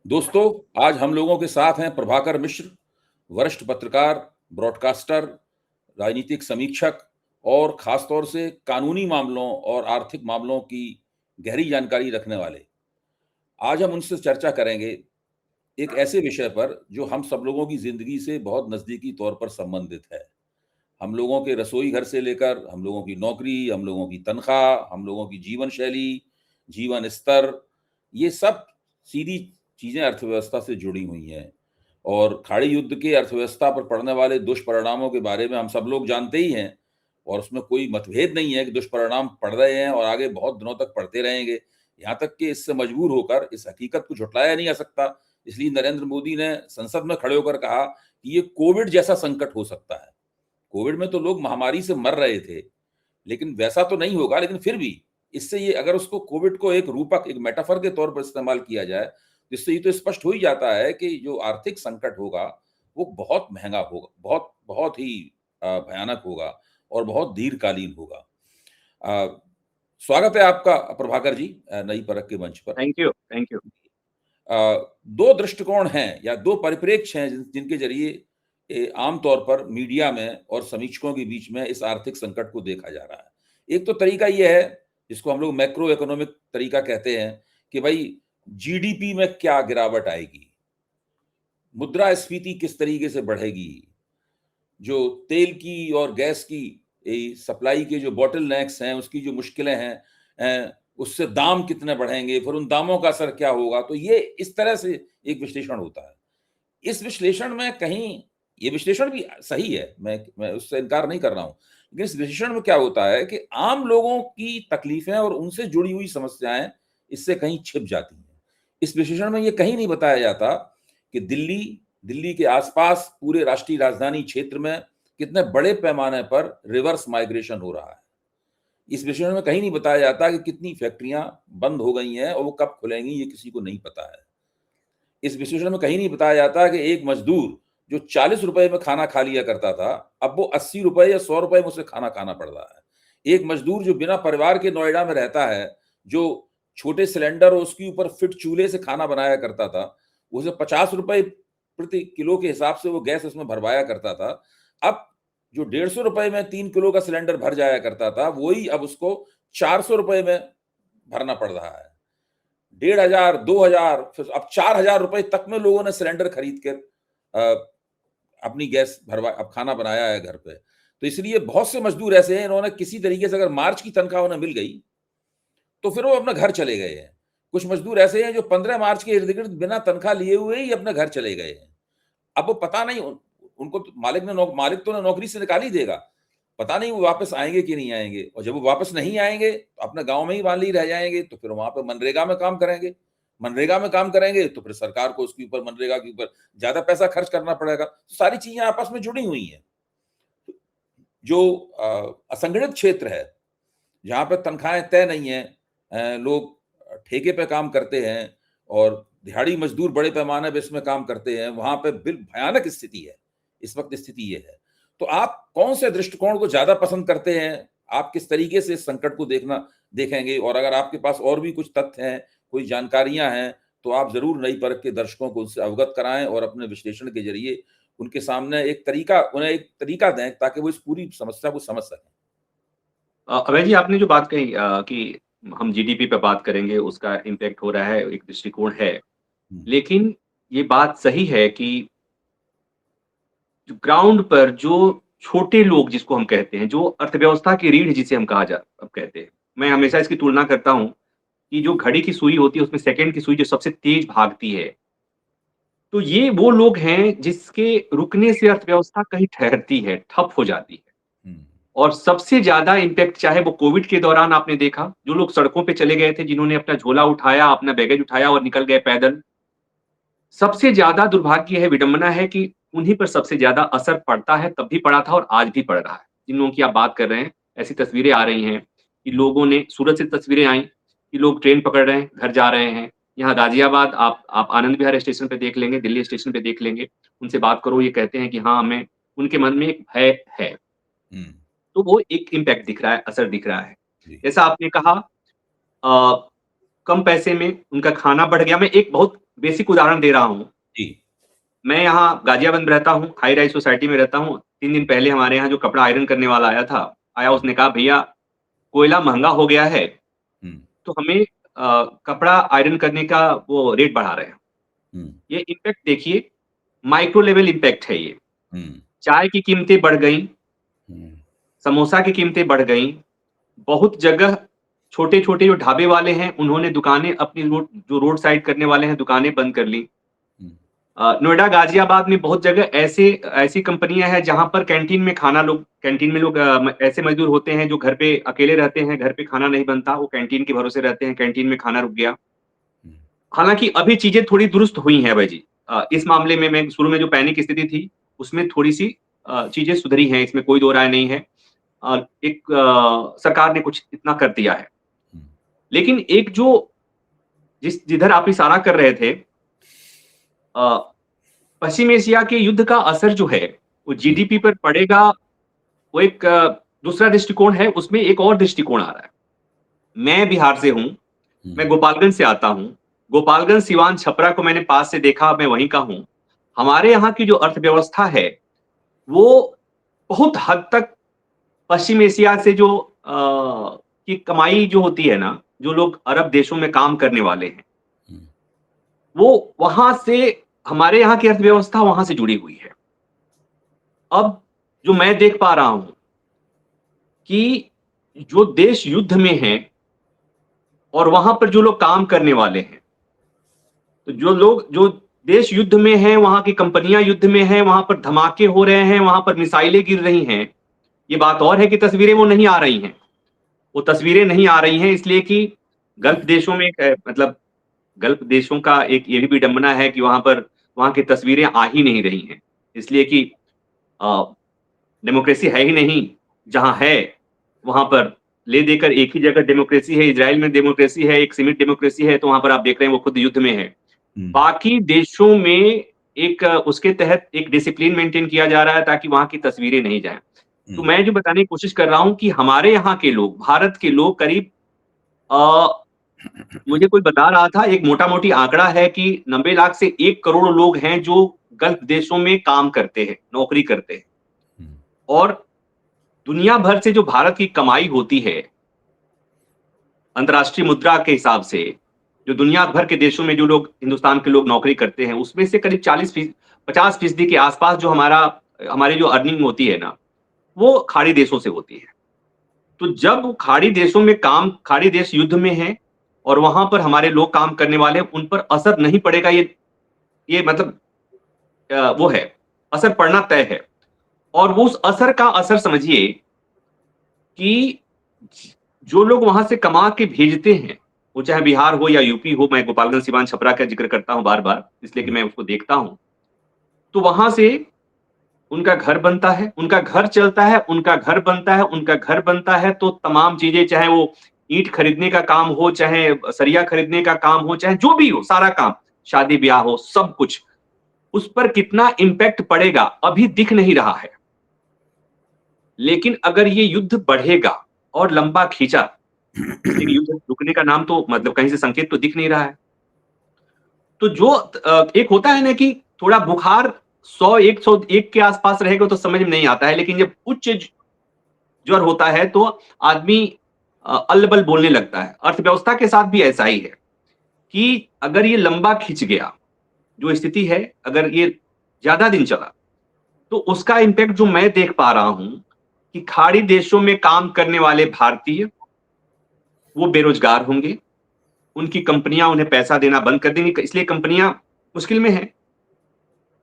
दोस्तों, आज हम लोगों के साथ हैं प्रभाकर मिश्र, वरिष्ठ पत्रकार, ब्रॉडकास्टर, राजनीतिक समीक्षक और खासतौर से कानूनी मामलों और आर्थिक मामलों की गहरी जानकारी रखने वाले। आज हम उनसे चर्चा करेंगे एक ऐसे विषय पर जो हम सब लोगों की ज़िंदगी से बहुत नज़दीकी तौर पर संबंधित है। हम लोगों के रसोई घर से लेकर हम लोगों की नौकरी, हम लोगों की तनख्वाह, हम लोगों की जीवन शैली, जीवन स्तर, ये सब सीधी चीज़ें अर्थव्यवस्था से जुड़ी हुई हैं। और खाड़ी युद्ध के अर्थव्यवस्था पर पड़ने वाले दुष्परिणामों के बारे में हम सब लोग जानते ही हैं और उसमें कोई मतभेद नहीं है कि दुष्परिणाम पड़ रहे हैं और आगे बहुत दिनों तक पड़ते रहेंगे। यहाँ तक कि इससे मजबूर होकर इस हकीकत को झुठलाया नहीं जा सकता। इसलिए नरेंद्र मोदी ने संसद में खड़े होकर कहा कि ये कोविड जैसा संकट हो सकता है। कोविड में तो लोग महामारी से मर रहे थे, लेकिन वैसा तो नहीं होगा, लेकिन फिर भी इससे ये अगर उसको कोविड को एक रूपक, एक मेटाफर के तौर पर इस्तेमाल किया जाए, तो इससे ये तो स्पष्ट हो ही जाता है कि जो आर्थिक संकट होगा, वो बहुत महँगा होगा, बहुत बहुत ही भयानक होगा और बहुत दीर्घकालीन होगा। अ, स्वागत है आपका प्रभाकर जी नई परख के मंच पर। Thank you, thank you. 2 दृष्टिकोण हैं या 2 परिप्रेक्ष्य हैं जिनके ज़रिए आम तौर पर मीडिया में और समीक्षकों के बीच में इस आर्थिक संकट को देखा जा रहा है। एक तो तरीका ये है, जिसको हम लोग मैक्रो इकोनॉमिक तरीका कहते हैं, कि भई जीडीपी में क्या गिरावट आएगी? मुद्रास्फीति किस तरीके से बढ़ेगी? जो तेल की और गैस की सप्लाई के जो बॉटलनेक्स हैं, उसकी जो मुश्किलें हैं, उससे दाम कितने बढ़ेंगे, फिर उन दामों का असर क्या होगा? तो ये इस तरह से एक विश्लेषण होता है। इस विश्लेषण में कहीं ये विश्लेषण भी सही है, मैं उससे इनकार नहीं कर रहा हूँ। लेकिन इस विश्लेषण में क्या होता है कि आम लोगों की तकलीफ़ें और उनसे जुड़ी हुई समस्याएँ इससे कहीं छिप जाती हैं। इस विश्लेषण में ये कहीं नहीं बताया जाता कि दिल्ली के आस-पास पूरे राष्ट्रीय राजधानी क्षेत्र में कितने बड़े पैमाने पर रिवर्स माइग्रेशन हो रहा है। इस विषय में कहीं नहीं बताया जाता कि कितनी फैक्ट्रियाँ बंद हो गई हैं और वो कब खुलेंगी, ये किसी को नहीं पता है। इस विश्लेषण में कहीं नहीं बताया जाता कि एक मजदूर जो 40 रुपए में खाना खा लिया करता था, अब वो 80 रुपए या 100 रुपए में उसे खाना खाना पड़ रहा है। एक मजदूर जो बिना परिवार के नोएडा में रहता है, जो छोटे सिलेंडर और उसके ऊपर फिट चूल्हे से खाना बनाया करता था, उसे 50 रुपए प्रति किलो के हिसाब से वो गैस उसमें भरवाया करता था। अब जो 150 रुपए में 3 किलो का सिलेंडर भर जाया करता था, वही अब उसको 400 रुपए में भरना पड़ रहा है। 1500, 2000 फिर अब 4000 रुपए तक में लोगों ने सिलेंडर खरीद कर अपनी गैस भरवा अब खाना बनाया है घर पे। तो इसलिए बहुत से मजदूर ऐसे हैं, इन्होंने किसी तरीके से अगर मार्च की तनख्वाह उन्हें मिल गई, तो फिर वो अपने घर चले गए हैं। कुछ मजदूर ऐसे हैं जो 15 मार्च के इर्द-गिर्द बिना तनख्वाह लिए हुए ही अपने घर चले गए हैं। अब वो पता नहीं उनको तो मालिक तो उन्हें नौकरी से निकाल ही देगा। पता नहीं वो वापस आएँगे कि नहीं आएँगे, और जब वो वापस नहीं आएँगे, तो अपने गाँव में ही वाली रह जाएँगे, तो फिर वहाँ पे मनरेगा में काम करेंगे। मनरेगा में काम करेंगे, तो फिर सरकार को उसके ऊपर मनरेगा के ऊपर ज़्यादा पैसा खर्च करना पड़ेगा। तो सारी चीज़ें आपस में जुड़ी हुई हैं। जो असंगठित क्षेत्र है, जहाँ पे तनख्वाहें तय नहीं हैं, लोग ठेके पे काम करते हैं और दिहाड़ी मज़दूर बड़े पैमाने पे इसमें काम करते हैं, वहाँ पे भयानक स्थिति है। इस वक़्त स्थिति ये है। तो आप कौन-से दृष्टिकोण को ज़्यादा पसंद करते हैं? आप किस तरीके से इस संकट को देखेंगे? और अगर आपके पास और भी कुछ तथ्य हैं, कोई जानकारियाँ हैं, तो आप ज़रूर नई परख के दर्शकों को उससे अवगत कराएँ और अपने विश्लेषण के ज़रिए उनके सामने उन्हें एक तरीका दें ताकि वो इस पूरी समस्या को समझ सकें। अभय जी, आपने जो बात कही कि हम जीडीपी पे बात करेंगे, उसका इम्पैक्ट हो रहा है, एक दृष्टिकोण है। हुँ, लेकिन ये बात सही है कि जो ग्राउंड पर जो छोटे लोग जिसको हम कहते हैं, जो अर्थव्यवस्था की रीढ़ जिसे हम अब कहते हैं। मैं हमेशा इसकी तुलना करता हूँ कि जो घड़ी की सुई होती है, उसमें सेकंड की सुई जो सबसे तेज भागती है। तो ये वो लोग हैं जिसके रुकने से अर्थव्यवस्था कहीं ठहरती है, ठप हो जाती है। हुँ, और सबसे ज़्यादा इम्पैक्ट चाहे वो कोविड के दौरान आपने देखा, जो लोग सड़कों पे चले गए थे, जिन्होंने अपना झोला उठाया, अपना बैगेज उठाया और निकल गए पैदल। सबसे ज़्यादा दुर्भाग्य है, विडंबना है कि उन्हीं पर सबसे ज़्यादा असर पड़ता है, तब भी पड़ा था और आज भी पड़ रहा है। जिन लोगों की आप बात कर रहे हैं, ऐसी तस्वीरें आ रही हैं कि हुँ, लोगों ने सूरत से तस्वीरें आई कि लोग ट्रेन पकड़ रहे हैं, घर जा रहे हैं। यहाँ गाज़ियाबाद आप आनंद विहार स्टेशन पे देख लेंगे, दिल्ली स्टेशन पे देख लेंगे, उनसे बात करो, ये कहते हैं कि हाँ, हमें उनके मन में एक भय है। हुँ, तो वो एक इम्पैक्ट दिख रहा है, असर दिख रहा है। जी, जैसा आपने कहा अ, कम पैसे में उनका खाना बढ़ गया। मैं एक बहुत बेसिक उदाहरण दे रहा हूँ। जी। मैं यहाँ गाजियाबाद में रहता हूँ, हाई राइज सोसाइटी में रहता हूँ। 3 दिन पहले हमारे यहाँ जो कपड़ा आयरन करने वाला आया, उसने कहा भैया कोयला महँगा हो गया है, हुँ, तो हमें कपड़ा आयरन करने का वो रेट बढ़ा रहे हैं। हुँ, ये इम्पैक्ट देखिए, माइक्रो लेवल इम्पैक्ट है ये। हुँ, चाय की कीमतें बढ़ गई, हुँ, समोसा की कीमतें बढ़ गई। बहुत जगह छोटे-छोटे जो ढाबे वाले हैं, उन्होंने दुकानें अपनी रोड साइड करने वाले हैं, दुकानें बंद कर ली। हुँ, नोएडा, गाजियाबाद में बहुत जगह ऐसी कंपनियाँ हैं जहाँ पर कैंटीन में लोग ऐसे मज़दूर होते हैं जो घर पे अकेले रहते हैं, घर पे खाना नहीं बनता, वो कैंटीन के भरोसे रहते हैं, कैंटीन में खाना रुक गया। हुँ, हालाँकि अभी चीज़ें थोड़ी दुरुस्त हुई हैं अभय जी। इस मामले में मैं शुरू में जो पैनिक स्थिति थी, उसमें थोड़ी-सी चीज़ें सुधरी हैं, इसमें कोई दो राय नहीं है। सरकार ने कुछ इतना कर दिया है। हुँ, लेकिन एक जो जिधर आप इशारा कर रहे थे, अ, पश्चिम एशिया के युद्ध का असर जो है, वो हुँ, जीडीपी पर पड़ेगा, वो एक दूसरा दृष्टिकोण है, उसमें एक और दृष्टिकोण आ रहा है। मैं बिहार से हूँ, हुँ, मैं गोपालगंज से आता हूँ। गोपालगंज, सिवान, छपरा को मैंने पास से देखा, मैं वहीं का हूँ। हमारे यहाँ की जो अर्थव्यवस्था है, वो बहुत हद तक पश्चिम एशिया से जो की कमाई जो होती है ना, जो लोग अरब देशों में काम करने वाले हैं, हुँ, वो वहाँ से हमारे यहाँ की अर्थव्यवस्था वहाँ से जुड़ी हुई है। अब जो मैं देख पा रहा हूँ कि जो देश युद्ध में हैं और वहाँ पर जो लोग काम करने वाले हैं, तो जो देश युद्ध में हैं, वहाँ की कंपनियाँ युद्ध में हैं, वहाँ पर धमाके हो रहे हैं, वहाँ पर मिसाइलें गिर रही हैं। ये बात और है कि तस्वीरें वो नहीं आ रही हैं। वो तस्वीरें नहीं आ रही हैं इसलिए कि गल्फ़ देशों में मतलब गल्फ़ देशों का एक ये भी विडंबना है कि वहाँ की तस्वीरें आ ही नहीं रही हैं। इसलिए कि अ, डेमोक्रेसी है ही नहीं, जहाँ है, वहाँ पर ले देकर एक ही जगह डेमोक्रेसी है, इज़राइल में डेमोक्रेसी है, एक सीमित डेमोक्रेसी है, तो वहाँ पर आप देख रहे हैं वो खुद युद्ध में है। हुँ, बाकी देशों में एक उसके तहत एक डिसिप्लिन मेंटेन किया जा रहा है ताकि वहाँ की तस्वीरें नहीं जाएँ। तो हुँ, मैं जो बताने की कोशिश कर रहा हूँ कि हमारे यहाँ के लोग, भारत के लोग करीब अ, मुझे कोई बता रहा था, एक मोटा-मोटी आंकड़ा है कि 90 लाख से 1 करोड़ लोग हैं जो गल्फ़ देशों में काम करते हैं, नौकरी करते हैं। हुँ, और दुनिया भर से जो भारत की कमाई होती है, अंतर्राष्ट्रीय मुद्रा के हिसाब से, जो दुनिया भर के देशों में जो लोग हिंदुस्तान के लोग नौकरी करते हैं, उसमें से करीब 50% के आस-पास जो हमारी जो अर्निंग होती है ना, वो खाड़ी देशों से होती है। तो जब खाड़ी देश युद्ध में हैं और वहाँ पर हमारे लोग काम करने वाले हैं, उन पर असर नहीं पड़ेगा, ये मतलब वो है, असर पड़ना तय है। और वो उस असर का असर समझिए कि जो लोग वहाँ से कमा के भेजते हैं, वो चाहे बिहार हो या यूपी हो, मैं गोपालगंज, सिवान, छपरा का ज़िक्र करता हूँ बार-बार, इसलिए कि हुँ, मैं उसको देखता हूँ। तो वहाँ से उनका घर बनता है, उनका घर चलता है, उनका घर बनता है, उनका घर बनता है, तो तमाम चीज़ें, चाहे वो ईंट खरीदने का काम हो, चाहे सरिया खरीदने का काम हो, चाहे जो भी हो, सारा काम, शादी-ब्याह हो, सब कुछ, उस पर कितना इम्पैक्ट पड़ेगा, अभी दिख नहीं रहा है। लेकिन अगर ये युद्ध बढ़ेगा और लंबा खींचा, इसलिए युद्ध रुकने का नाम तो मतलब कहीं से संकेत तो दिख नहीं रहा है। तो जो एक होता है ना कि थोड़ा बुखार 101 के आसपास रहेगा तो समझ में नहीं आता है, लेकिन जब उच्च ज्वर होता है तो आदमी अल्ल-बल्ल बोलने लगता है। अर्थव्यवस्था के साथ भी ऐसा ही है कि अगर ये लंबा खिंच गया, जो स्थिति है, अगर ये ज़्यादा दिन चला, तो उसका इम्पैक्ट जो मैं देख पा रहा हूँ कि खाड़ी देशों में काम करने वाले भारतीय, वो बेरोज़गार होंगे, उनकी कंपनियाँ उन्हें पैसा देना बंद कर देंगी, इसलिए कंपनियाँ मुश्किल में हैं।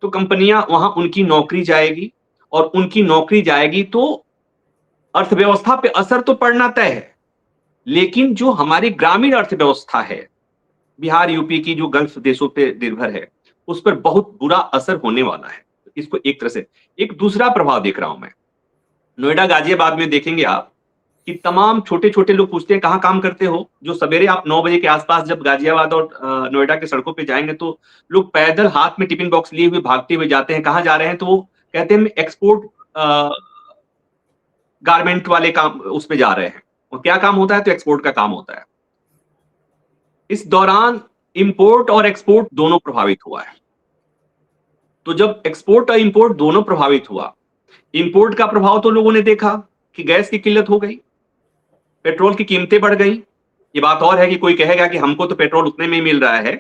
तो कंपनियाँ वहाँ उनकी नौकरी जाएगी और उनकी नौकरी जाएगी तो अर्थव्यवस्था पे असर तो पड़ना तय है। लेकिन जो हमारी ग्रामीण अर्थव्यवस्था है, बिहार, यूपी की जो गल्फ़ देशों पे निर्भर है, उस पर बहुत बुरा असर होने वाला है। इसको एक तरह से एक दूसरा प्रभाव देख रहा हूँ मैं। नोएडा, गाज़ियाबाद में देखेंगे आप कि तमाम छोटे-छोटे लोग पूछते हैं, "कहाँ काम करते हो?" जो सवेरे आप 9 बजे के आस-पास जब गाज़ियाबाद और नोएडा की सड़कों पे जाएँगे तो लोग पैदल हाथ में टिफ़िन बॉक्स लिए हुए भागते हुए जाते हैं। कहाँ जा रहे हैं? तो वो कहते हैं, "हम एक्सपोर्ट गारमेंट वाले काम उस पे जा रहे हैं।" और क्या काम होता है? तो एक्सपोर्ट का काम होता है। इस दौरान इंपोर्ट और एक्सपोर्ट दोनों प्रभावित हुआ है। तो जब एक्सपोर्ट और इंपोर्ट दोनों प्रभावित हुआ, इंपोर्ट का प्रभाव तो लोगों ने देखा कि गैस की किल्लत हो गई, पेट्रोल की कीमतें बढ़ गई। ये बात और है कि कोई कहेगा कि हमको तो पेट्रोल उतने में ही मिल रहा है,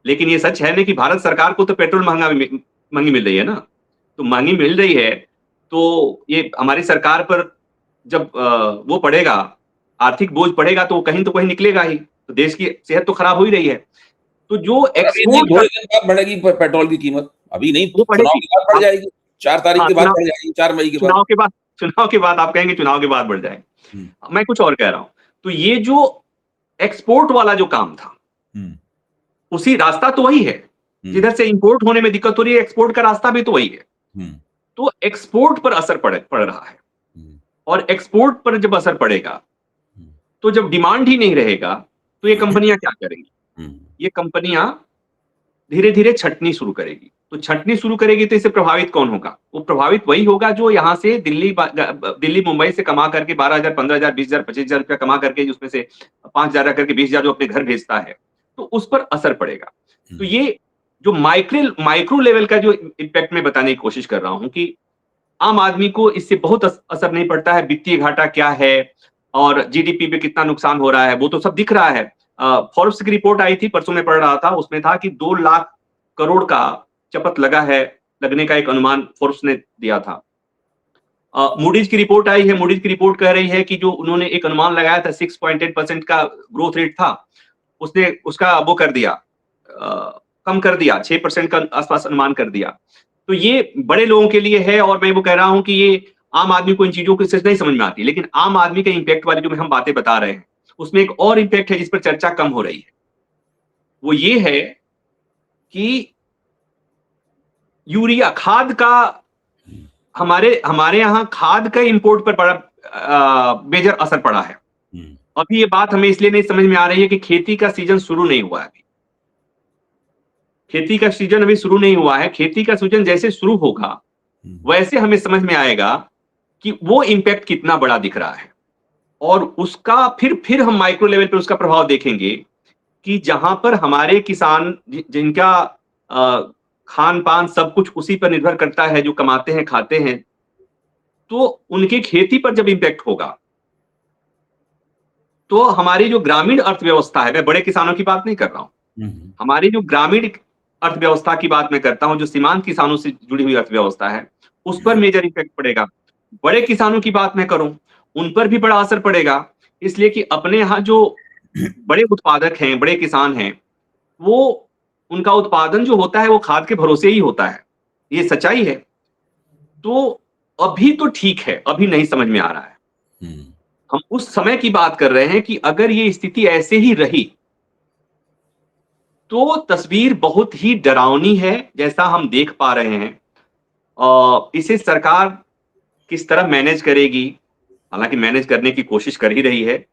लेकिन ये सच है ना कि भारत सरकार को तो पेट्रोल महंगी मिल रही है ना। तो महंगी मिल रही है, तो ये हमारी सरकार पर जब वो पड़ेगा, आर्थिक बोझ पड़ेगा, तो कहीं तो कहीं निकलेगा ही। तो देश की सेहत तो खराब हो ही रही है। तो जो अभी नहीं, एक्सपोर्ट थोड़े दिन बाद बढ़ेगी पेट्रोल की कीमत, अभी नहीं, वो चुनाव बढ़ेगी। के बाद बढ़ आप जाएगी, 4 तारीख हाँ, के बाद बढ़ जाएगी, 4 मई के बाद। चुनाव के बाद आप कहेंगे चुनाव के बाद बढ़ जाएगी। मैं कुछ और कह रहा हूं। तो ये जो एक्सपोर्ट वाला जो काम था, उसी रास्ता तो वही है, जिधर से इंपोर्ट होने में दिक्कत हो रही है, एक्सपोर्ट का रास्ता भी तो वही है। तो एक्सपोर्ट पर असर पड़ रहा है, और एक्सपोर्ट पर जब असर पड़ेगा, तो जब डिमांड ही नहीं रहेगा, तो ये कंपनियां क्या करेंगी? ये कंपनियां धीरे धीरे छंटनी शुरू करेगी। तो छंटनी शुरू करेगी तो इससे प्रभावित कौन होगा? वो प्रभावित वही होगा जो यहां से दिल्ली मुंबई से कमा करके 12,000, 15,000, 20,000, 25,000 रुपया कमा करके, उसमें से 5,000 करके 20,000 जो अपने घर भेजता है, तो उस पर असर पड़ेगा। तो ये जो माइक्रो लेवल का जो इम्पैक्ट मैं बताने की कोशिश कर रहा हूं कि आम आदमी को इससे बहुत असर नहीं पड़ता है। वित्तीय घाटा क्या है और जीडीपी पे कितना नुकसान हो रहा है, वो तो सब दिख रहा है। फोर्ब्स की रिपोर्ट आई थी, परसों में पढ़ रहा था, उसमें था कि 2 लाख करोड़ का चपत लगने का एक अनुमान फोर्ब्स ने दिया था। मूडीज की रिपोर्ट आई है, मूडीज की रिपोर्ट कह रही है कि जो उन्होंने एक अनुमान लगाया था 6.8% का ग्रोथ रेट था, उसने उसका वो कर दिया, कम कर दिया, 6% का आसपास अनुमान कर दिया। तो ये बड़े लोगों के लिए है, और मैं वो कह रहा हूं कि ये आम आदमी को इन चीजों की नहीं समझ में आती, लेकिन आम आदमी के इम्पैक्ट वाली जो हम बातें बता रहे हैं, उसमें एक और इम्पैक्ट है जिस पर चर्चा कम हो रही है। वो ये है कि यूरिया खाद का, हमारे यहाँ खाद का इंपोर्ट पर बड़ा मेजर असर पड़ा है। अभी ये बात हमें इसलिए नहीं समझ में आ रही है कि खेती का सीजन शुरू नहीं हुआ है अभी। खेती का सीजन अभी शुरू नहीं हुआ है। खेती का सीजन जैसे शुरू होगा, वैसे हमें समझ में आएगा कि वो इंपैक्ट कितना बड़ा दिख रहा है, और उसका फिर हम माइक्रो लेवल पे उसका प्रभाव देखेंगे कि जहां पर हमारे किसान जिनका खान पान सब कुछ उसी पर निर्भर करता है, जो कमाते हैं खाते हैं, तो उनकी खेती पर जब इंपैक्ट होगा, तो हमारी जो ग्रामीण अर्थव्यवस्था है, मैं बड़े किसानों की बात नहीं कर रहा हूं, हमारी जो ग्रामीण अर्थव्यवस्था की बात मैं करता हूं, जो सीमांत किसानों से जुड़ी हुई अर्थव्यवस्था है, उस पर मेजर इफेक्ट पड़ेगा। बड़े किसानों की बात मैं करूं, उन पर भी बड़ा असर पड़ेगा, इसलिए कि अपने यहाँ जो बड़े उत्पादक हैं, बड़े किसान हैं, वो उनका उत्पादन जो होता है वो खाद के भरोसे ही होता है, ये सच्चाई है। तो अभी तो ठीक है, अभी नहीं समझ में आ रहा है। हम उस समय की बात कर रहे हैं कि अगर ये स्थिति ऐसे ही रही, तो तस्वीर बहुत ही डरावनी है, जैसा हम देख पा रहे हैं। इसे सरकार किस तरह मैनेज करेगी, हालांकि मैनेज करने की कोशिश कर ही रही है।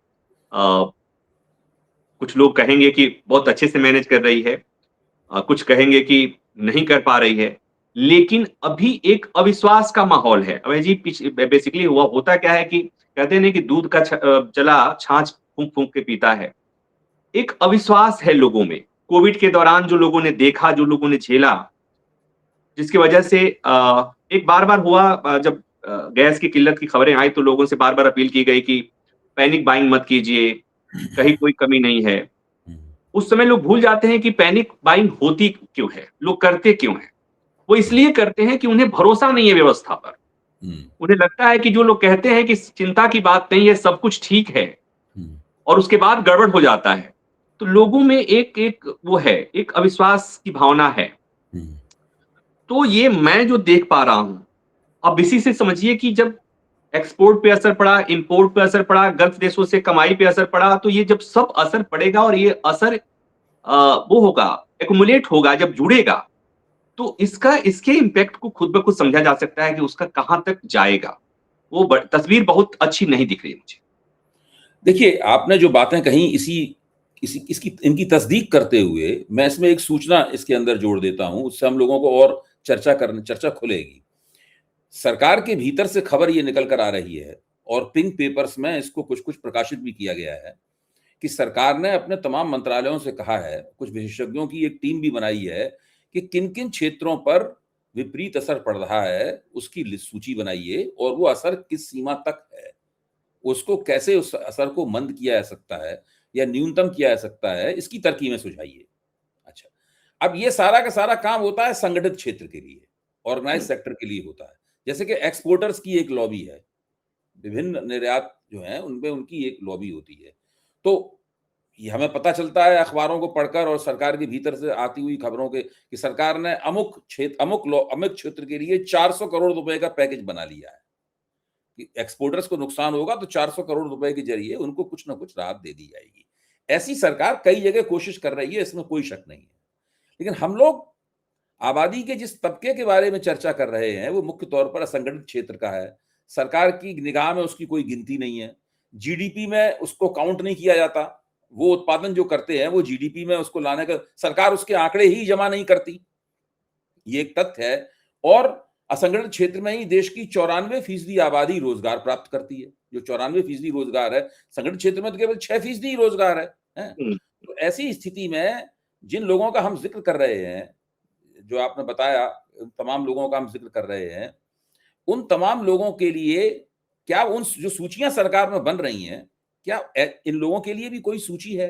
कुछ लोग कहेंगे कि बहुत अच्छे से मैनेज कर रही है, कुछ कहेंगे कि नहीं कर पा रही है, लेकिन अभी एक अविश्वास का माहौल है। अभय जी, बेसिकली होता क्या है कि कहते हैं कि दूध का चला छाछ फूंक फूंक के पीता है। एक अविश्वास है लोगों में। कोविड के दौरान जो लोगों ने देखा, जो लोगों ने झेला, जिसकी वजह से एक बार हुआ, जब गैस की किल्लत की खबरें आई, तो लोगों से बार अपील की गई कि पैनिक बाइंग मत कीजिए, कहीं कोई कमी नहीं है। उस समय लोग भूल जाते हैं कि पैनिक बाइंग होती क्यों है, लोग करते क्यों हैं। वो इसलिए करते हैं कि उन्हें भरोसा नहीं है व्यवस्था पर। उन्हें लगता है कि जो लोग कहते हैं कि चिंता की बात नहीं है, सब कुछ ठीक है, और उसके बाद गड़बड़ हो जाता है, तो लोगों में एक वो है, एक अविश्वास की भावना है। तो ये मैं जो देख पा रहा हूं, अब इसी से समझिए कि जब एक्सपोर्ट पे असर पड़ा, इंपोर्ट पे असर पड़ा, गल्फ देशों से कमाई पे असर पड़ा, तो ये जब सब असर पड़ेगा और ये असर वो होगा, एक्युमुलेट होगा, जब जुड़ेगा, तो इसके इम्पैक्ट को खुद ब खुद समझा जा सकता है कि उसका कहां तक जाएगा। वो तस्वीर बहुत अच्छी नहीं दिख रही मुझे। देखिए, आपने जो बातें कही इनकी तस्दीक करते हुए मैं इसमें एक सूचना इसके अंदर जोड़ देता हूं, उससे हम लोगों को और चर्चा खुलेगी। सरकार के भीतर से खबर ये निकल कर आ रही है, और पिंक पेपर्स में इसको कुछ प्रकाशित भी किया गया है कि सरकार ने अपने तमाम मंत्रालयों से कहा है, कुछ विशेषज्ञों की एक टीम भी बनाई है कि किन-किन क्षेत्रों पर विपरीत असर पड़ रहा है, उसकी सूची बनाइए और वो असर किस सीमा तक है। उसको कैसे उस असर को मंद किया जा सकता है या न्यूनतम किया जा सकता है, इसकी तरकीबें सुझाइए। अच्छा, अब ये सारा का सारा काम होता है संगठित क्षेत्र के लिए, ऑर्गेनाइज़ सेक्टर के लिए होता है। जैसे कि एक्सपोर्टर्स की एक लॉबी है, विभिन्न निर्यात जो हैं, उनपे उनकी एक लॉबी होती है। तो ये हमें पता चलता है अखबारों को पढ़कर और सरकार के भीतर से आती हुई खबरों के कि सरकार ने अमुक क्षेत्र के लिए 400 करोड़ रुपए का पैकेज बना लिया है कि एक्सपोर्टर्स को नुकसान होगा तो 400 करोड़ रुपए के जरिए उनको कुछ ना कुछ राहत दे दी जाएगी। ऐसी सरकार कई जगह कोशिश कर रही है, इसमें कोई शक नहीं है। लेकिन हम लोग आबादी के जिस तबके के बारे में चर्चा कर रहे हैं, वो मुख्य तौर पर असंगठित क्षेत्र का है। सरकार की निगाह में उसकी कोई गिनती नहीं है। जीडीपी में उसको काउंट नहीं किया जाता। वो उत्पादन जो करते हैं, वो जीडीपी में उसको लाने का सरकार उसके आंकड़े ही जमा नहीं करती। ये एक तथ्य है और असंगठित क्षेत्र में ही देश की 94% आबादी रोजगार प्राप्त करती है। जो 94% रोजगार है, संगठित क्षेत्र में तो केवल 6% ही रोजगार है। हैं? तो ऐसी स्थिति में जिन लोगों का हम ज़िक्र कर रहे हैं, जो आपने बताया, तमाम लोगों का हम ज़िक्र कर रहे हैं, उन तमाम लोगों के लिए क्या उन जो सूचियाँ सरकार में बन रही हैं, क्या इन लोगों के लिए भी कोई सूची है?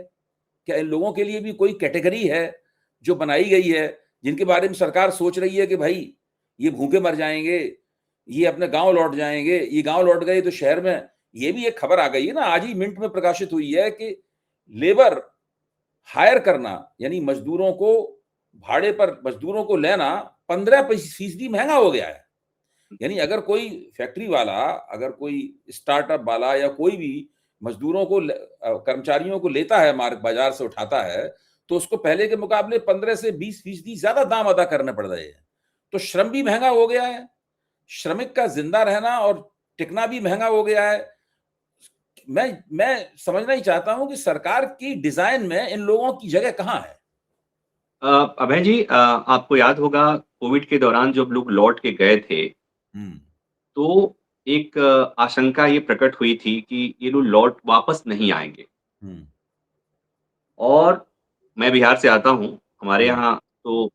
क्या इन लोगों के लिए भी कोई कैटेगरी है जो बनाई गई है, जिनके बारे में सरकार सोच रही है कि भाई ये भूखे मर जाएँगे, ये अपने गाँव लौट जाएँगे, ये गाँव लौट गए तो शहर में ये भी एक खबर आ गई है ना, आज ही मिंट में प्रकाशित हुई है कि लेबर हायर करना यानी मजदूरों को भाड़े पर मजदूरों को लेना 15% महँगा हो गया है। यानी अगर कोई फैक्ट्री वाला, अगर कोई स्टार्टअप वाला या कोई भी मजदूरों को कर्मचारियों को लेता है मार्केट बाजार से उठाता है, तो उसको पहले के मुकाबले 15 से 20% ज़्यादा दाम अदा करने पड़ रहे हैं। तो श्रम भी महँगा हो गया है। श्रमिक का ज़िंदा रहना और टिकना भी महँगा हो गया है। मैं समझना ही चाहता हूँ कि सरकार की डिज़ाइन में इन लोगों की जगह कहाँ है? अभय जी, आपको याद होगा कोविड के दौरान जब लोग लौट के गए थे, तो एक आशंका ये प्रकट हुई थी कि ये लोग लौट वापस नहीं आएँगे। और मैं बिहार से आता हूँ, हमारे यहाँ तो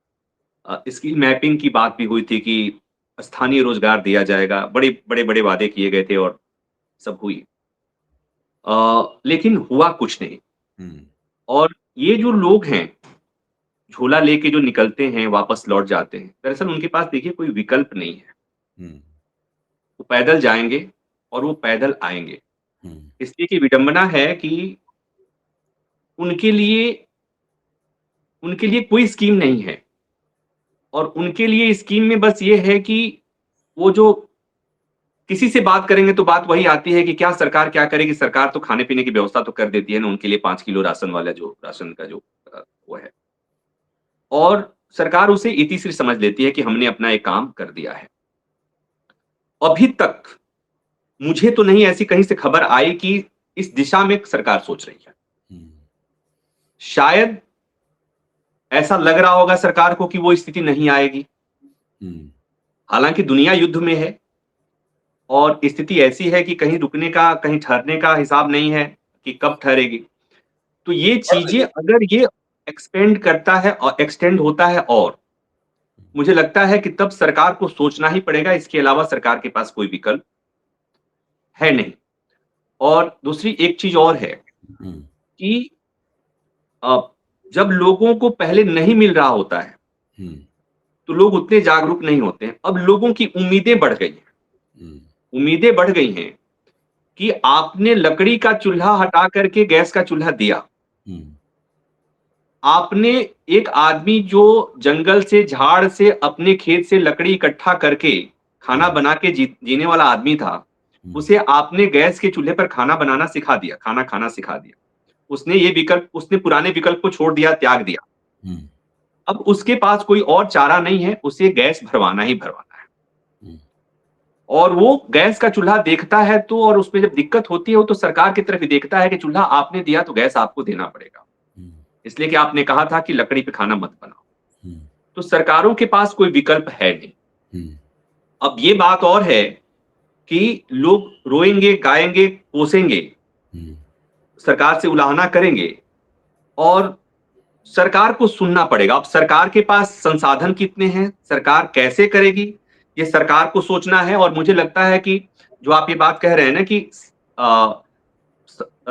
स्किल मैपिंग की बात भी हुई थी कि स्थानीय रोज़गार दिया जाएगा, बड़े वादे किए गए थे और सब हुई। लेकिन हुआ कुछ नहीं। और ये जो लोग हैं, झोला लेके जो निकलते हैं, वापस लौट जाते हैं, दरअसल उनके पास देखिए कोई विकल्प नहीं है। वो पैदल जाएँगे और वो पैदल आएँगे। इसलिए कि विडंबना है कि उनके लिए कोई स्कीम नहीं है और उनके लिए स्कीम में बस ये है कि वो जो किसी से बात करेंगे तो बात वही आती है कि क्या सरकार क्या करेगी? सरकार तो खाने-पीने की व्यवस्था तो कर देती है ना, उनके लिए 5 किलो राशन वाला जो राशन का जो वो है। और सरकार उसे इतिश्री समझ लेती है कि हमने अपना एक काम कर दिया है। अभी तक मुझे तो नहीं ऐसी कहीं से खबर आई कि इस दिशा में सरकार सोच रही है। शायद ऐसा लग रहा होगा सरकार को कि वो स्थिति नहीं आएगी। हालाँकि दुनिया युद्ध में है और स्थिति ऐसी है कि कहीं रुकने का, कहीं ठहरने का हिसाब नहीं है कि कब ठहरेगी। तो ये चीज़ें अगर ये एक्सपेंड करता है और एक्सटेंड होता है और मुझे लगता है कि तब सरकार को सोचना ही पड़ेगा, इसके अलावा सरकार के पास कोई विकल्प है नहीं। और दूसरी एक चीज़ और है कि जब लोगों को पहले नहीं मिल रहा होता है, तो लोग उतने जागरूक नहीं होते हैं। अब लोगों की उम्मीदें बढ़ गई हैं। उम्मीदें बढ़ गई हैं कि आपने लकड़ी का चूल्हा हटा करके गैस का चूल्हा दिया। आपने एक आदमी जो जंगल से, झाड़ से, अपने खेत से लकड़ी इकट्ठा करके खाना बना के जीने वाला आदमी था, उसे आपने गैस के चूल्हे पर खाना बनाना सिखा दिया, खाना खाना सिखा दिया। उसने पुराने विकल्प को छोड़ दिया, त्याग दिया। अब उसके पास कोई और चारा नहीं है, उसे गैस भरवाना ही भरवाना है। और वो गैस का चूल्हा देखता है तो, और उसमें जब दिक्कत होती है वो तो सरकार की तरफ ही देखता है कि चूल्हा आपने दिया तो गैस आपको देना पड़ेगा, इसलिए कि आपने कहा था कि लकड़ी पे खाना मत बनाओ। तो सरकारों के पास कोई विकल्प है नहीं। अब ये बात और है कि लोग रोएंगे, गाएंगे, कोसेंगे, सरकार से उलाहना करेंगे और सरकार को सुनना पड़ेगा। अब सरकार के पास संसाधन कितने हैं, सरकार कैसे करेगी, ये सरकार को सोचना है। और मुझे लगता है कि जो आप ये बात कह रहे हैं ना कि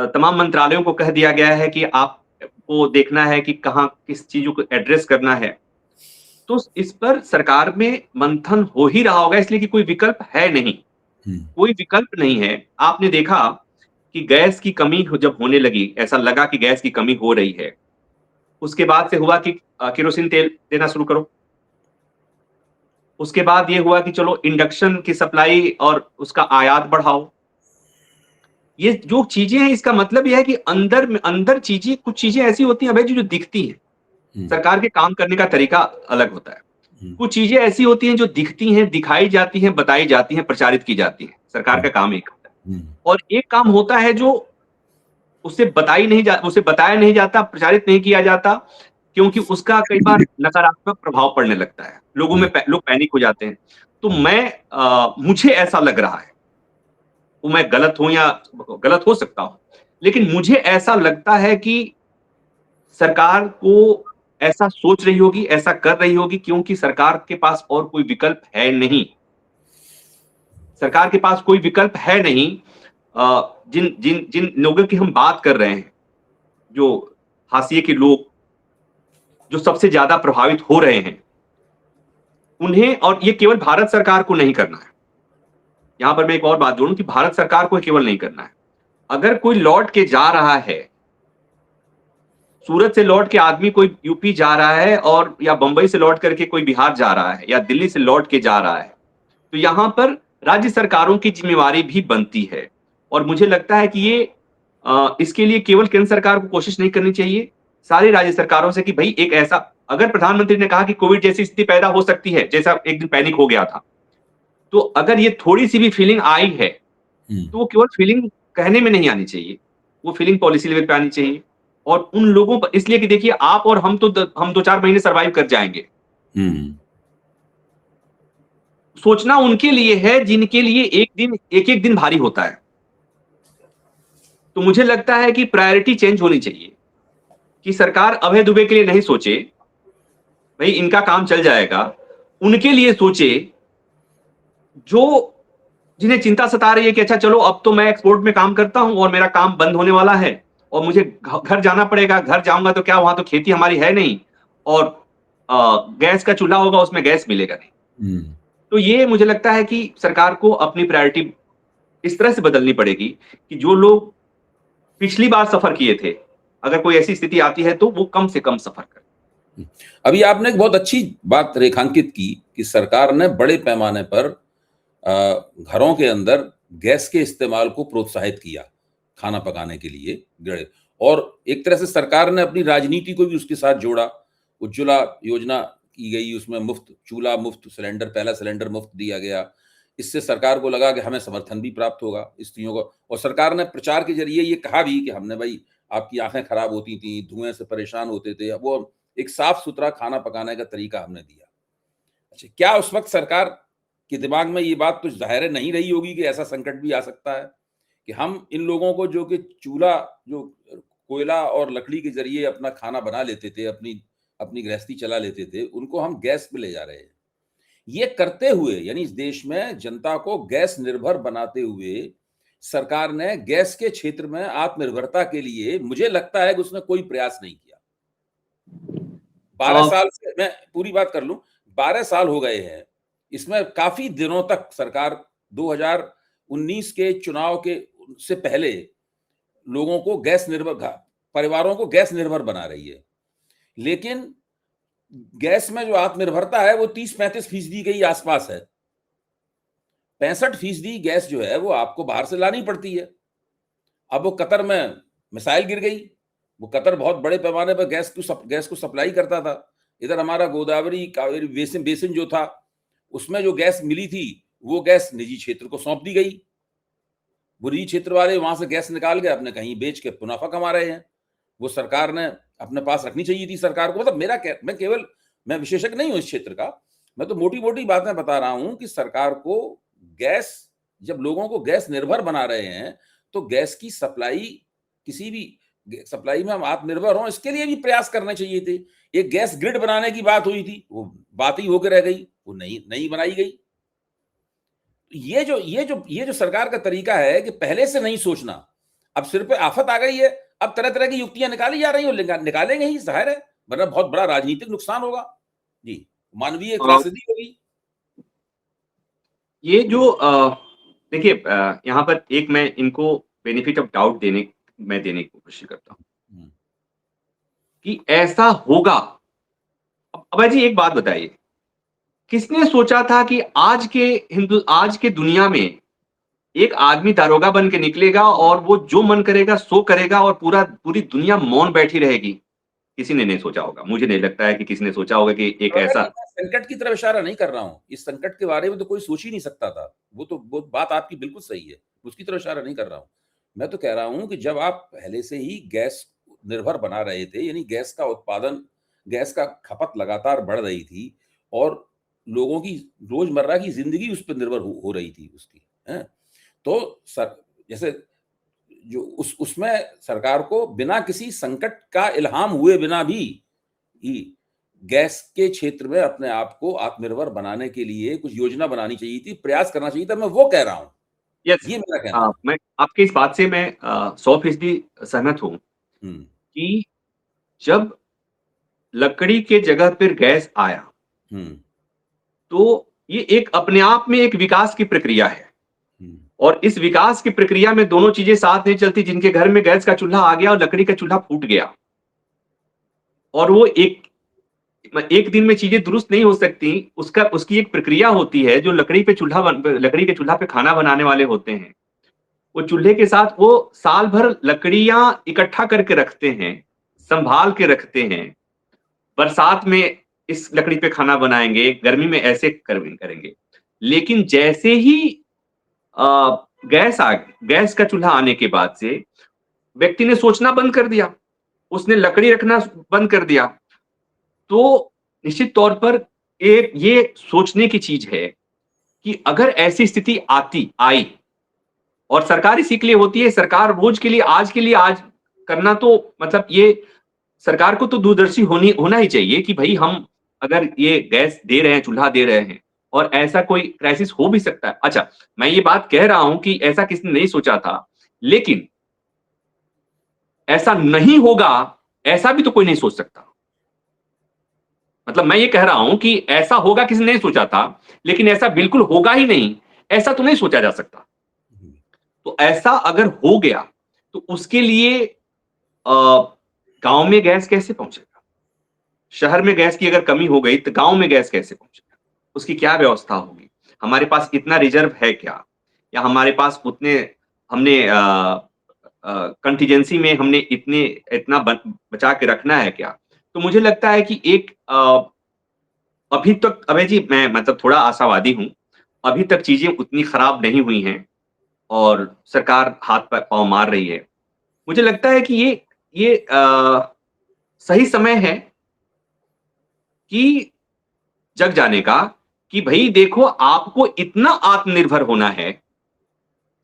तमाम मंत्रालयों को कह दिया गया है कि आपको देखना है कि कहाँ किस चीजों को एड्रेस करना है, तो इस पर सरकार में मंथन हो ही रहा होगा, इसलिए कि कोई विकल्प है नहीं, कोई विकल्प नहीं है। आपने देखा कि गैस की कमी जब होने लगी, ऐसा लगा कि गैस की कमी हो रही है, उसके बाद से हुआ कि केरोसिन तेल देना शुरू करो। उसके बाद ये हुआ कि चलो इंडक्शन की सप्लाई और उसका आयात बढ़ाओ। ये जो चीजें हैं, इसका मतलब ये है कि अंदर चीजें, कुछ चीजें ऐसी होती हैं भाई जो दिखती हैं। सरकार के काम करने का तरीका अलग होता है। कुछ चीजें ऐसी होती हैं जो दिखती हैं, दिखाई जाती हैं, बताई जाती हैं, प्रचारित की जाती हैं। सरकार का काम एक होता है। और एक काम होता है जो उसे बताया नहीं जाता, प्रचारित नहीं किया जाता, क्योंकि उसका कई बार नकारात्मक प्रभाव पड़ने लगता है, लोगों में लोग पैनिक हो जाते हैं। तो मुझे ऐसा लग रहा है, वो मैं गलत हूं या गलत हो सकता हूं, लेकिन मुझे ऐसा लगता है कि सरकार को ऐसा सोच रही होगी, ऐसा कर रही होगी, क्योंकि सरकार के पास और कोई विकल्प है नहीं। सरकार के पास कोई विकल्प है नहीं। जिन जिन जिन लोगों की हम बात कर रहे हैं, जो हाशिए के लोग, जो सबसे ज्यादा प्रभावित हो रहे हैं, उन्हें, और ये केवल भारत सरकार को नहीं करना है। यहां पर मैं एक और बात जोड़ूं कि भारत सरकार को केवल नहीं करना है। अगर कोई लौट के जा रहा है, सूरत से लौट के आदमी कोई यूपी जा रहा है, और या बंबई से लौट करके कोई बिहार जा रहा है, या दिल्ली से लौट के जा रहा है, तो यहां पर राज्य सरकारों की जिम्मेवारी भी बनती है। और मुझे लगता है कि इसके लिए केवल केंद्र सरकार को कोशिश नहीं करनी चाहिए, सारी राज्य सरकारों से, कि भाई एक ऐसा, अगर प्रधानमंत्री ने कहा कि कोविड जैसी स्थिति पैदा हो सकती है, जैसा एक दिन पैनिक हो गया था, तो अगर ये थोड़ी सी भी फीलिंग आई है, तो वो केवल फीलिंग कहने में नहीं आनी चाहिए, वो फीलिंग पॉलिसी लेवल पे आनी चाहिए। और उन लोगों पर, इसलिए कि देखिए, आप और हम तो हम 2-4 महीने सर्वाइव कर जाएंगे। सोचना उनके लिए है जिनके लिए एक एक दिन भारी होता है। तो मुझे लगता है कि प्रायोरिटी चेंज होनी चाहिए, कि सरकार अभय दुबे के लिए नहीं सोचे भाई इनका काम चल जाएगा, उनके लिए सोचे जो, जिन्हें चिंता सता रही है कि अच्छा चलो अब तो मैं एक्सपोर्ट में काम करता हूं और मेरा काम बंद होने वाला है और मुझे घर जाना पड़ेगा, घर जाऊंगा तो क्या, वहां तो खेती हमारी है नहीं, और गैस का चूल्हा होगा उसमें गैस मिलेगा नहीं। तो ये मुझे लगता है कि सरकार को अपनी प्रायोरिटी इस तरह से बदलनी पड़ेगी कि जो लोग पिछली बार सफर किए थे, अगर कोई ऐसी स्थिति आती है तो वो कम से कम सफर करें। अभी आपने एक बहुत अच्छी बात रेखांकित की कि सरकार ने बड़े पैमाने पर घरों के अंदर गैस के इस्तेमाल को प्रोत्साहित किया खाना पकाने के लिए, और एक तरह से सरकार ने अपनी राजनीति को भी उसके साथ जोड़ा। उज्ज्वला योजना की गई, उसमें मुफ्त चूल्हा, मुफ्त सिलेंडर, पहला सिलेंडर मुफ्त दिया गया। इससे सरकार को लगा कि हमें समर्थन भी प्राप्त होगा स्त्रियों को, और सरकार ने प्रचार के जरिए ये कहा भी कि हमने, भाई आपकी आंखें खराब होती थी, धुएं से परेशान होते थे, वो एक साफ सुथरा खाना पकाने का तरीका हमने दिया। अच्छा, क्या उस वक्त सरकार के दिमाग में ये बात तो जाहिर नहीं रही होगी कि ऐसा संकट भी आ सकता है कि हम इन लोगों को, जो कि चूल्हा, जो कोयला और लकड़ी के जरिए अपना खाना बना लेते थे, अपनी गृहस्थी चला लेते थे, उनको हम गैस पे ले जा रहे हैं। ये करते हुए, यानी इस देश में जनता को गैस निर्भर बनाते हुए, सरकार ने गैस के क्षेत्र में आत्मनिर्भरता के लिए, मुझे लगता है कि उसने कोई प्रयास नहीं किया। 12 साल से, मैं पूरी बात कर लूं, 12 साल हो गए हैं, इसमें काफी दिनों तक सरकार 2019 के चुनाव के से पहले लोगों को गैस निर्भर, परिवारों को गैस निर्भर बना रही है, लेकिन गैस में जो आत्मनिर्भरता है वो 30-35% के ही आसपास है। 65% गैस जो है वो आपको बाहर से लानी पड़ती है। अब वो कतर में मिसाइल गिर गई, वो कतर बहुत बड़े पैमाने पर गैस को सप्लाई करता था। इधर हमारा गोदावरी कावेरी बेसिन जो था, उसमें जो गैस मिली थी, वो गैस निजी क्षेत्र को सौंप दी गई। वो निजी क्षेत्र वाले वहां से गैस निकाल के अपने कहीं बेच के मुनाफा कमा रहे हैं। वो सरकार ने अपने पास रखनी चाहिए थी सरकार को। मतलब मैं विशेषज्ञ नहीं हूं इस क्षेत्र का, मैं तो मोटी मोटी बातें बता रहा हूं कि सरकार को गैस, जब लोगों को गैस निर्भर बना रहे हैं, तो गैस की सप्लाई किसी भी सप्लाई में हम आत्मनिर्भर हों, इसके लिए भी प्रयास करने चाहिए थे। एक गैस ग्रिड बनाने की बात हुई थी, वो बात ही होके रह गई, वो नहीं बनाई गई। ये जो सरकार का तरीका है कि पहले से नहीं सोचना, अब सिर पे आफत आ गई है, अब तरह-तरह की युक्तियाँ निकाली जा रही हैं और निकालेंगे ही, ज़ाहिर है, वरना बहुत बड़ा राजनीतिक नुकसान होगा। जी, मानवीय अ, त्रासदी होगी। ये जो देखिए यहाँ पर एक मैं इनको बेनिफिट ऑफ डाउट देने की कोशिश करता हूँ हुँ, कि ऐसा होगा। अब अभय जी एक बात बताइए, किसने सोचा था कि आज के दुनिया में एक आदमी दारोगा बन के निकलेगा और वो जो मन करेगा सो करेगा और पूरी दुनिया मौन बैठी रहेगी? किसी ने नहीं सोचा होगा। मुझे नहीं लगता है कि किसी ने सोचा होगा कि एक मगर ऐसा। मैं संकट की तरफ इशारा नहीं कर रहा हूँ। इस संकट के बारे में तो कोई सोच ही नहीं सकता था। वो बात आपकी बिल्कुल सही है। उसकी तरफ इशारा नहीं कर रहा हूँ। मैं तो कह रहा हूँ कि जब आप पहले से ही गैस निर्भर बना रहे थे, यानी गैस का उत्पादन, गैस का खपत लगातार बढ़ रही थी और लोगों की रोज़मर्रा की ज़िंदगी उस पे निर्भर हो रही थी उसकी, हैं? तो सर जैसे जो उसमें सरकार को बिना किसी संकट का इल्हाम हुए बिना भी ही गैस के क्षेत्र में अपने आप को आत्मनिर्भर बनाने के लिए कुछ योजना बनानी चाहिए थी, प्रयास करना चाहिए था, मैं वो कह रहा हूँ। यस। ये मेरा कहना है। मैं आपकी इस बात से मैं 100% सहमत हूँ हुँ, कि जब लकड़ी के जगह पर गैस आया, हुँ, तो ये एक अपने आप में एक विकास की प्रक्रिया है हुँ, और इस विकास की प्रक्रिया में दोनों चीज़ें साथ नहीं चलती। जिनके घर में गैस का चूल्हा आ गया और लकड़ी का चूल्हा फूट गया और वो एक दिन में चीज़ें दुरुस्त नहीं हो सकती। उसकी एक प्रक्रिया होती है। जो लकड़ी के चूल्हा पे खाना बनाने वाले होते हैं, वो चूल्हे के साथ वो साल भर लकड़ियाँ इकट्ठा करके रखते हैं, सँभाल के रखते हैं। बरसात में इस लकड़ी पे खाना बनाएँगे, गर्मी में ऐसे करेंगे। लेकिन जैसे ही अ, गैस का चूल्हा आने के बाद से व्यक्ति ने सोचना बंद कर दिया। उसने लकड़ी रखना बंद कर दिया। तो निश्चित तौर पर एक ये सोचने की चीज़ है कि अगर ऐसी स्थिति आई और सरकार इसी के लिए होती है। सरकार रोज के लिए आज करना, तो मतलब ये सरकार को तो दूरदर्शी होना ही चाहिए कि भई हम अगर ये गैस दे रहे हैं, चूल्हा दे रहे हैं और ऐसा कोई क्राइसिस हो भी सकता है। अच्छा, मैं ये बात कह रहा हूँ कि ऐसा किसी ने नहीं सोचा था, लेकिन ऐसा नहीं होगा, ऐसा भी तो कोई नहीं सोच सकता। मतलब मैं ये कह रहा हूँ कि ऐसा होगा किसी ने नहीं सोचा था, लेकिन ऐसा बिल्कुल होगा ही नहीं, ऐसा तो नहीं सोचा जा सकता। हुँ। तो ऐसा अगर हो गया, तो उसके लिए अ, गाँव में गैस कैसे पहुँचेगा? शहर में गैस की अगर कमी हो गई, तो गाँव में गैस कैसे पहुँचेगा? उसकी क्या व्यवस्था होगी? हमारे पास इतना रिज़र्व है क्या? या हमारे पास उतने हमने कंटीजेंसी में हमने इतना बचा के रखना है क्या? तो मुझे लगता है कि अभी तक अभय जी मैं मतलब थोड़ा आशावादी हूँ। अभी तक चीज़ें उतनी खराब नहीं हुई हैं और सरकार हाथ पर पाँव मार रही है। मुझे लगता है कि ये सही समय है कि जग जाने का, कि भई देखो आपको इतना आत्मनिर्भर होना है,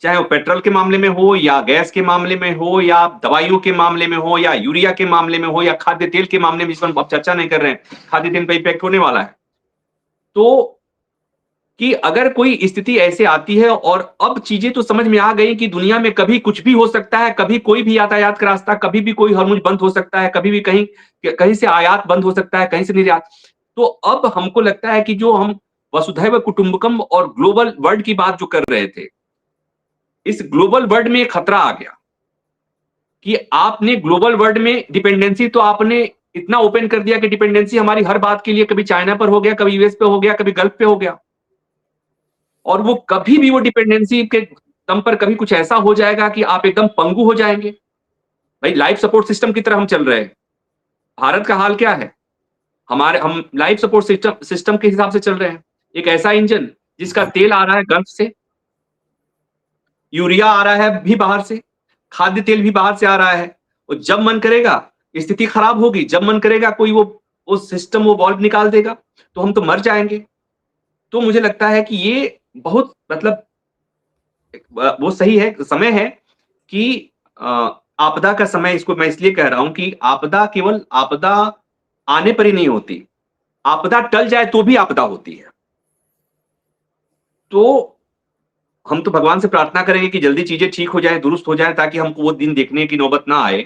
चाहे वो पेट्रोल के मामले में हो या गैस के मामले में हो या दवाइयों के मामले में हो या यूरिया के मामले में हो या खाद्य तेल के मामले में, जिस पर हम अब चर्चा नहीं कर रहे हैं, खाद्य तेल पे इम्पैक्ट होने वाला है। तो कि अगर कोई स्थिति ऐसे आती है और अब चीज़ें तो समझ में आ गई कि दुनिया में कभी कुछ भी हो सकता है, कभी कोई भी यातायात का रास्ता, कभी भी कोई हॉर्मुज़ बंद हो सकता है, कभी भी कहीं कहीं से आयात बंद हो सकता है, कहीं से निर्यात। तो अब हमको लगता है कि जो हम वसुधैव कुटुंबकम और ग्लोबल वर्ल्ड की बात जो कर रहे थे, इस ग्लोबल वर्ल्ड में एक खतरा आ गया कि आपने ग्लोबल वर्ल्ड में डिपेंडेंसी तो आपने इतना ओपन कर दिया कि डिपेंडेंसी हमारी हर बात के लिए कभी चाइना पर हो गया, कभी यूएस पे हो गया, कभी गल्फ पे हो गया। और वो कभी भी वो डिपेंडेंसी के दम पर कभी कुछ ऐसा हो जाएगा कि आप एकदम पंगु हो जाएँगे। भाई लाइफ सपोर्ट सिस्टम की तरह हम चल रहे हैं। भारत का हाल क्या है? हम लाइफ सपोर्ट सिस्टम के हिसाब से चल रहे हैं। एक ऐसा इंजन जिसका तेल आ रहा है गल्फ से, यूरिया आ रहा है भी बाहर से, खाद्य तेल भी बाहर से आ रहा है। और जब मन करेगा स्थिति खराब होगी, जब मन करेगा कोई वो सिस्टम वो वाल्व निकाल देगा, तो हम तो मर जाएँगे। तो मुझे लगता है कि ये बहुत मतलब वो सही है, समय है कि आपदा का समय, इसको मैं इसलिए कह रहा हूं कि आपदा केवल आपदा आने पर ही नहीं होती, आपदा टल जाए तो भी आपदा होती है। तो हम तो भगवान से प्रार्थना करेंगे कि जल्दी चीजें ठीक हो जाए, दुरुस्त हो जाए, ताकि हमको वो दिन देखने की नौबत ना आए।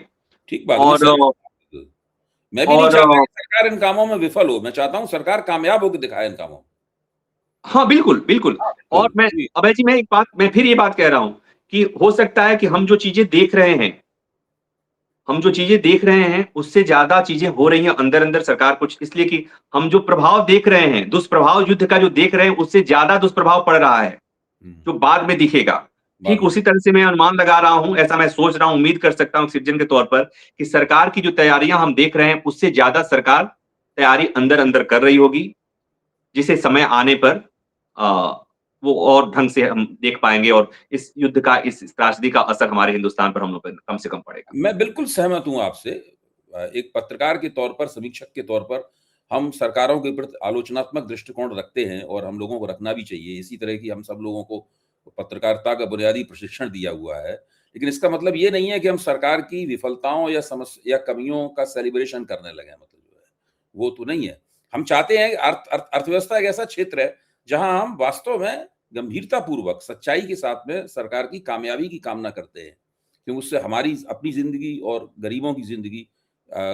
ठीक बात है, मैं और सहमत हूँ। मैं भी नहीं और चाहता कि सरकार इन कामों में विफल हो, मैं चाहता हूँ सरकार कामयाब होकर दिखाए इन कामों में। हाँ, बिल्कुल, बिल्कुल। हाँ, और बिल्कुल। मैं जी, अभय जी, मैं फिर ये बात कह रहा हूँ कि हो सकता है कि हम जो चीज़ें देख रहे हैं, हम जो चीज़ें देख रहे हैं, उससे ज़्यादा चीज़ें हो रही हैं अंदर-अंदर, सरकार कुछ इसलिए कि हम जो प्रभाव देख रहे हैं, दुष्प्रभाव युद्ध का जो देख रहे हैं, उससे ज़्यादा दुष्प्रभाव पड़ रहा है, हुँ, जो बाद में दिखेगा। बाद ठीक में उसी तरह से मैं अनुमान लगा रहा हूँ, ऐसा मैं सोच रहा हूँ, उम्मीद कर सकता हूँ सिटीज़न के तौर पर कि सरकार की जो तैयारियाँ हम देख रहे हैं, उससे ज़्यादा सरकार तैयारी अंदर-अंदर कर रही होगी। जिसे समय आने पर अ, वो और ढंग से हम देख पाएँगे, और इस युद्ध का, इस त्रासदी का असर हमारे हिंदुस्तान पर हम लोग पे कम से कम पड़ेगा। मैं बिल्कुल सहमत हूँ आपसे। एक पत्रकार के तौर पर, समीक्षक के तौर पर हम सरकारों के प्रति आलोचनात्मक दृष्टिकोण रखते हैं और हम लोगों को रखना भी चाहिए। इसी तरह की हम सब लोगों को पत्रकारिता का बुनियादी प्रशिक्षण दिया हुआ है। लेकिन इसका मतलब ये नहीं है कि हम सरकार की विफलताओं या कमियों का सेलिब्रेशन करने लगे हैं, मतलब जो है, वो तो नहीं है। हम चाहते हैं अर्थव्यवस्था एक ऐसा क्षेत्र है, जहाँ हम वास्तव में गंभीरतापूर्वक, सच्चाई के साथ में सरकार की कामयाबी की कामना करते हैं। क्योंकि उससे हमारी अपनी ज़िंदगी और गरीबों की ज़िंदगी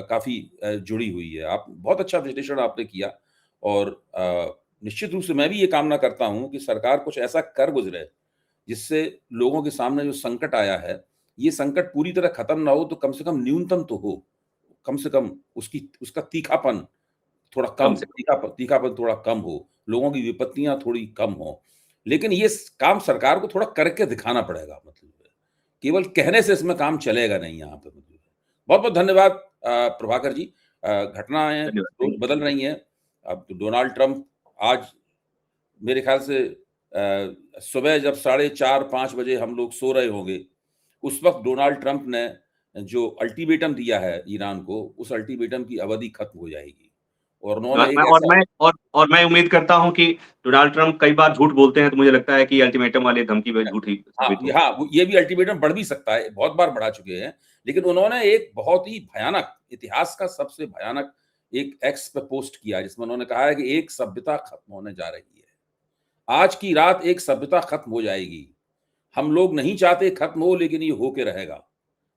काफ़ी जुड़ी हुई है। आप बहुत अच्छा विश्लेषण आपने किया और निश्चित रूप से मैं भी ये कामना करता हूँ कि सरकार कुछ ऐसा कर गुज़रे, जिससे लोगों के सामने जो संकट आया है, ये संकट पूरी तरह खत्म ना हो तो कम से कम न्यूनतम तो हो। कम से कम उसका तीखापन थोड़ा कम कम, से कम। तीखापन थोड़ा कम हो, लोगों की विपत्तियाँ थोड़ी कम हों। लेकिन ये स काम सरकार को थोड़ा करके दिखाना पड़ेगा, मतलब है। केवल कहने से इसमें काम चलेगा नहीं यहाँ पे, मतलब है। बहुत-बहुत धन्यवाद प्रभाकर जी। घटनाएँ धन्यवाद। रोज़ थैंक यू। बदल रही हैं। अब तो डोनाल्ड ट्रम्प आज मेरे ख़्याल से सुबह जब साढ़े 4-5 बजे हम लोग सो रहे होंगे, उस वक़्त डोनाल्ड ट्रम्प ने जो अल्टीमेटम दिया है ईरान को, उस अल्टीमेटम की अवधि खत्म हो जाएगी। और उन्होंने एक ऐसा मैं उम्मीद करता हूँ कि डोनाल्ड ट्रम्प कई बार झूठ बोलते हैं, तो मुझे लगता है कि अल्टीमेटम वाली धमकी भी झूठी साबित होगी। हाँ, वो ये भी अल्टीमेटम बढ़ भी सकता है, बहुत बार बढ़ा चुके हैं। लेकिन उन्होंने एक बहुत ही भयानक, इतिहास का सबसे भयानक एक एक्स पे पोस्ट किया, जिसमें उन्होंने कहा है कि एक सभ्यता खत्म होने जा रही है। आज की रात एक सभ्यता खत्म हो जाएगी। हम लोग नहीं चाहते खत्म हो, लेकिन ये होके रहेगा।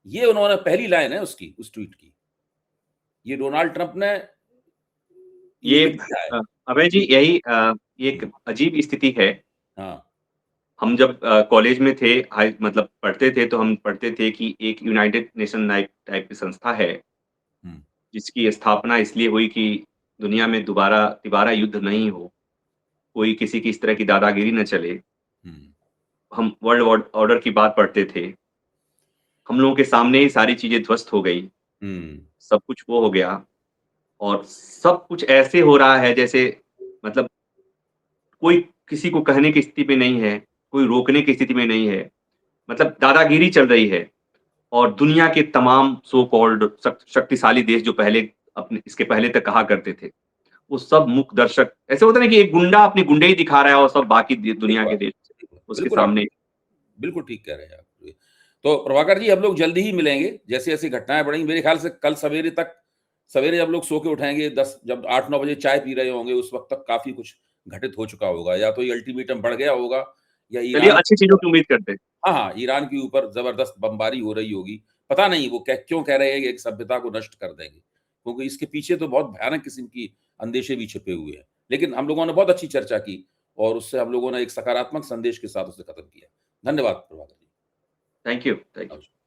ये उन्होंने पहली लाइन है उसकी, उस ट्वीट की। ये डोनाल्ड ट्रम्प ने ये ये लिख दिया है। अभय जी, जी। यही हुँ, एक अजीब स्थिति है। हाँ। हम जब कॉलेज में थे, हाई मतलब पढ़ते थे, तो हम पढ़ते थे कि एक यूनाइटेड नेशन नाइट टाइप की संस्था है, हुँ, जिसकी स्थापना इसलिए हुई कि दुनिया में दोबारा तिबारा युद्ध नहीं हो, कोई किसी की इस तरह की दादागिरी न चले। हुँ, हम वर्ल्ड ऑर्डर की बात पढ़ते थे। हम लोगों के सामने ही सारी चीज़ें ध्वस्त हो गई, हुँ, सब कुछ वो हो गया, और सब कुछ ऐसे हो रहा है जैसे, मतलब कोई किसी को कहने की स्थिति में नहीं है, कोई रोकने की स्थिति में नहीं है। मतलब दादागिरी चल रही है, और दुनिया के तमाम सो कॉल्ड शक्तिशाली देश, जो पहले अपने इसके पहले तक कहा करते थे, वो सब मूक दर्शक, ऐसे होता है ना कि एक गुंडा अपनी गुंडई दिखा रहा है, और सब बाकी सही दुनिया के बात देश है। उसके बिल्कुल आप सामने। बिल्कुल ठीक कह रहे हैं आप। तो प्रभाकर जी, हम लोग जल्दी ही मिलेंगे, जैसे-जैसे घटनाएँ बढ़ेंगी। मेरे ख्याल से कल सवेरे तक, सवेरे जब लोग सो के उठेंगे, 10 जब 8-9 बजे चाय पी रहे होंगे, उस वक़्त तक काफ़ी कुछ घटित हो चुका होगा। या तो ये अल्टीमेटम बढ़ गया होगा, या चलिए, ईरान अच्छी चीज़ों की उम्मीद करते हैं। हाँ, हाँ, ईरान के ऊपर ज़बरदस्त बमबारी हो रही होगी। पता नहीं वो क्यों कह रहे हैं कि एक सभ्यता को नष्ट कर देंगे, क्योंकि इसके पीछे तो बहुत भयानक किस्म की अंदेशे भी छिपे हुए हैं। लेकिन हम लोगों ने बहुत अच्छी चर्चा की और उससे हम लोगों ने एक सकारात्मक संदेश के साथ उसे खत्म किया। धन्यवाद Prabhakar ji. Thank you, thank you. नमस्कार।